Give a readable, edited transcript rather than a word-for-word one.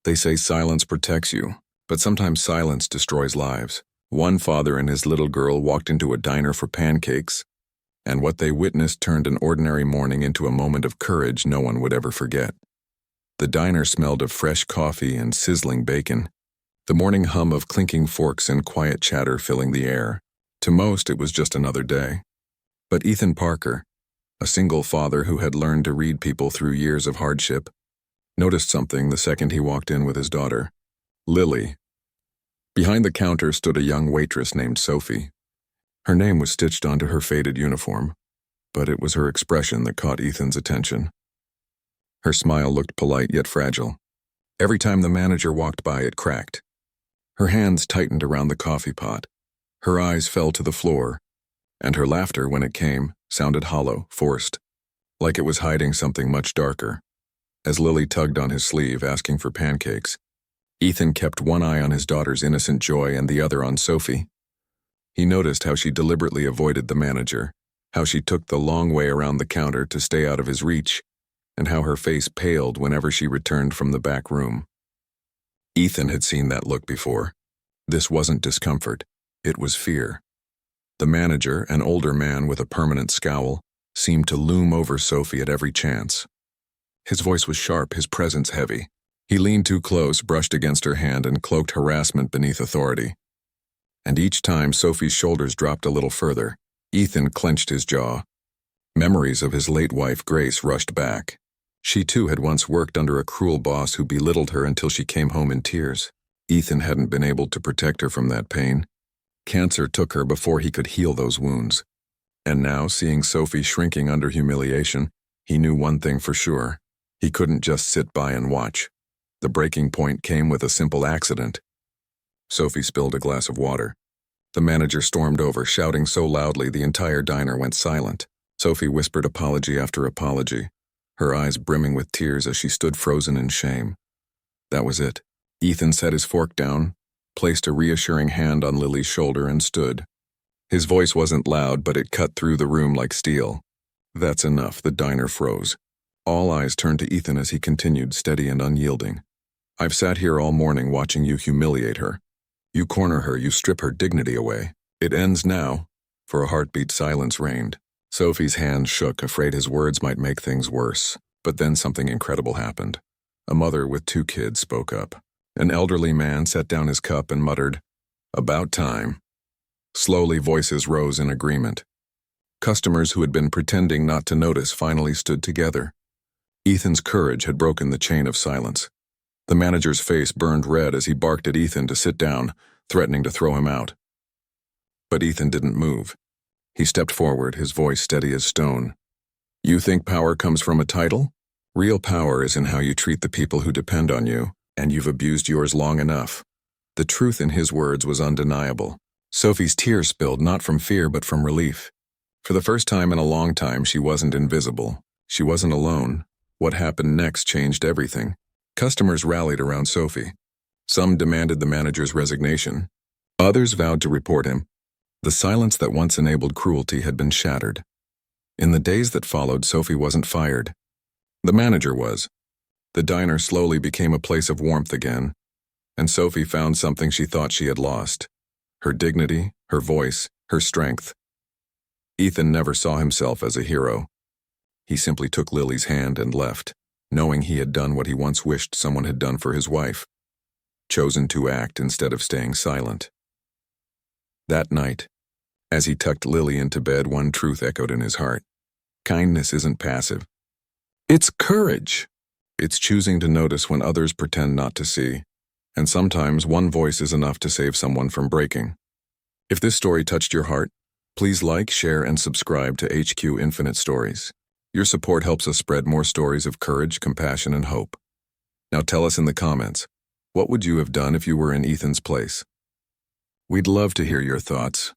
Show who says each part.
Speaker 1: They say silence protects you, but sometimes silence destroys lives. One father and his little girl walked into a diner for pancakes, and what they witnessed turned an ordinary morning into a moment of courage no one would ever forget. The diner smelled of fresh coffee and sizzling bacon, the morning hum of clinking forks and quiet chatter filling the air. To most, it was just another day. But Ethan Parker, a single father who had learned to read people through years of hardship, noticed something the second he walked in with his daughter, Lily. Behind the counter stood a young waitress named Sophie. Her name was stitched onto her faded uniform, but it was her expression that caught Ethan's attention. Her smile looked polite yet fragile. Every time the manager walked by, it cracked. Her hands tightened around the coffee pot. Her eyes fell to the floor, and her laughter, when it came, sounded hollow, forced, like it was hiding something much darker. As Lily tugged on his sleeve, asking for pancakes, Ethan kept one eye on his daughter's innocent joy and the other on Sophie. He noticed how she deliberately avoided the manager, how she took the long way around the counter to stay out of his reach, and how her face paled whenever she returned from the back room. Ethan had seen that look before. This wasn't discomfort, it was fear. The manager, an older man with a permanent scowl, seemed to loom over Sophie at every chance. His voice was sharp, his presence heavy. He leaned too close, brushed against her hand, and cloaked harassment beneath authority. And each time Sophie's shoulders dropped a little further, Ethan clenched his jaw. Memories of his late wife, Grace, rushed back. She too had once worked under a cruel boss who belittled her until she came home in tears. Ethan hadn't been able to protect her from that pain. Cancer took her before he could heal those wounds. And now, seeing Sophie shrinking under humiliation, he knew one thing for sure. He couldn't just sit by and watch. The breaking point came with a simple accident. Sophie spilled a glass of water. The manager stormed over, shouting so loudly the entire diner went silent. Sophie whispered apology after apology, her eyes brimming with tears as she stood frozen in shame. That was it. Ethan set his fork down, placed a reassuring hand on Lily's shoulder, and stood. His voice wasn't loud, but it cut through the room like steel. That's enough, the diner froze. All eyes turned to Ethan as he continued, steady and unyielding. I've sat here all morning watching you humiliate her. You corner her, you strip her dignity away. It ends now. For a heartbeat, silence reigned. Sophie's hand shook, afraid his words might make things worse. But then something incredible happened. A mother with 2 kids spoke up. An elderly man set down his cup and muttered, "About time." Slowly, voices rose in agreement. Customers who had been pretending not to notice finally stood together. Ethan's courage had broken the chain of silence. The manager's face burned red as he barked at Ethan to sit down, threatening to throw him out. But Ethan didn't move. He stepped forward, his voice steady as stone. You think power comes from a title? Real power is in how you treat the people who depend on you, and you've abused yours long enough. The truth in his words was undeniable. Sophie's tears spilled, not from fear but from relief. For the first time in a long time, she wasn't invisible. She wasn't alone. What happened next changed everything. Customers rallied around Sophie. Some demanded the manager's resignation. Others vowed to report him. The silence that once enabled cruelty had been shattered. In the days that followed, Sophie wasn't fired. The manager was. The diner slowly became a place of warmth again, and Sophie found something she thought she had lost. Her dignity, her voice, her strength. Ethan never saw himself as a hero. He simply took Lily's hand and left, knowing he had done what he once wished someone had done for his wife. Chosen to act instead of staying silent. That night, as he tucked Lily into bed, one truth echoed in his heart. Kindness isn't passive. It's courage. It's choosing to notice when others pretend not to see. And sometimes one voice is enough to save someone from breaking. If this story touched your heart, please like, share, and subscribe to HQ Infinite Stories. Your support helps us spread more stories of courage, compassion, and hope. Now tell us in the comments, what would you have done if you were in Ethan's place? We'd love to hear your thoughts.